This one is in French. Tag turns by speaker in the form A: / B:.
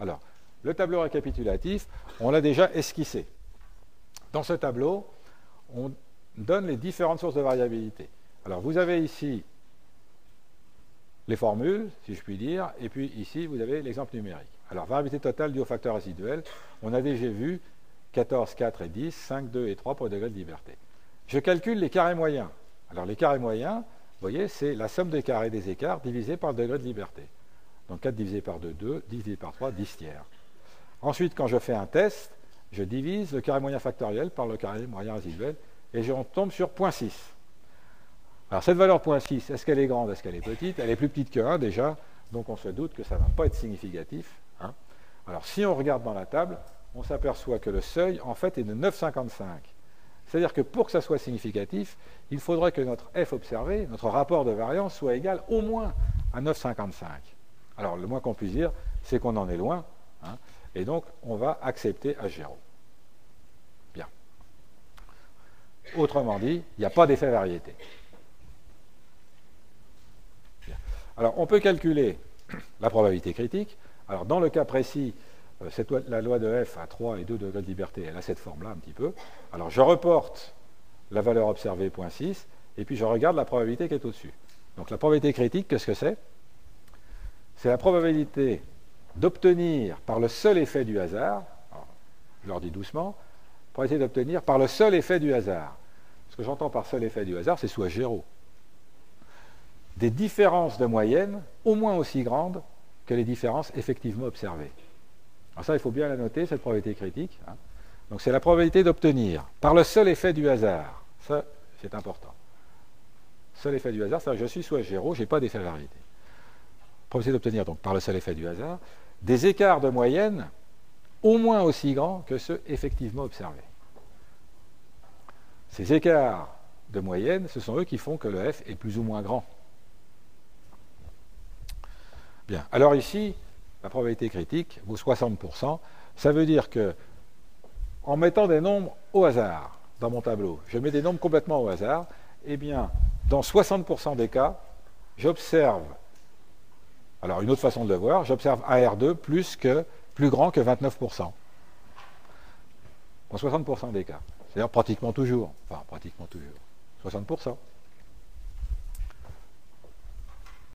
A: Alors, le tableau récapitulatif, on l'a déjà esquissé. Dans ce tableau, on donne les différentes sources de variabilité. Alors, vous avez ici les formules, si je puis dire, et puis ici, vous avez l'exemple numérique. Alors, variabilité totale due au facteur résiduel, on a déjà vu 14, 4 et 10, 5, 2 et 3 pour le degré de liberté. Je calcule les carrés moyens. Alors, les carrés moyens, vous voyez, c'est la somme des carrés des écarts divisé par le degré de liberté. Donc, 4 divisé par 2, 2, 10 divisé par 3, 10 tiers. Ensuite, quand je fais un test, je divise le carré moyen factoriel par le carré moyen résiduel et je tombe sur 0,6. Alors, cette valeur 0,6, est-ce qu'elle est grande, est-ce qu'elle est petite? Elle est plus petite que 1 déjà, donc on se doute que ça ne va pas être significatif. Hein. Alors, si on regarde dans la table, on s'aperçoit que le seuil, en fait, est de 9,55. C'est-à-dire que pour que ça soit significatif, il faudrait que notre f observé, notre rapport de variance, soit égal au moins à 9,55. Alors, le moins qu'on puisse dire, c'est qu'on en est loin. Hein, et donc, on va accepter H0. Bien. Autrement dit, il n'y a pas d'effet variété. Bien. Alors, on peut calculer la probabilité critique. Alors, dans le cas précis, la loi de F à 3 et 2 degrés de liberté, elle a cette forme-là un petit peu. Alors, je reporte la valeur observée, 0,6, et puis je regarde la probabilité qui est au-dessus. Donc, la probabilité critique, qu'est-ce que c'est? C'est la probabilité d'obtenir par le seul effet du hasard, alors, je leur dis doucement, probabilité d'obtenir par le seul effet du hasard. Ce que j'entends par seul effet du hasard, c'est sous H0. Des différences de moyenne au moins aussi grandes que les différences effectivement observées. Alors ça, il faut bien la noter, cette probabilité critique. Hein. Donc c'est la probabilité d'obtenir par le seul effet du hasard. Ça, c'est important. Seul effet du hasard, c'est-à-dire que je suis sous H0, je n'ai pas d'effet variété. Probabilité d'obtenir, donc par le seul effet du hasard, des écarts de moyenne au moins aussi grands que ceux effectivement observés. Ces écarts de moyenne, ce sont eux qui font que le f est plus ou moins grand. Bien, alors ici, la probabilité critique vaut 60%. Ça veut dire que, en mettant des nombres au hasard dans mon tableau, je mets des nombres complètement au hasard, eh bien, dans 60% des cas, j'observe, alors une autre façon de le voir, j'observe AR2 plus grand que 29%. Dans 60% des cas. C'est-à-dire pratiquement toujours. Enfin, pratiquement toujours. 60%.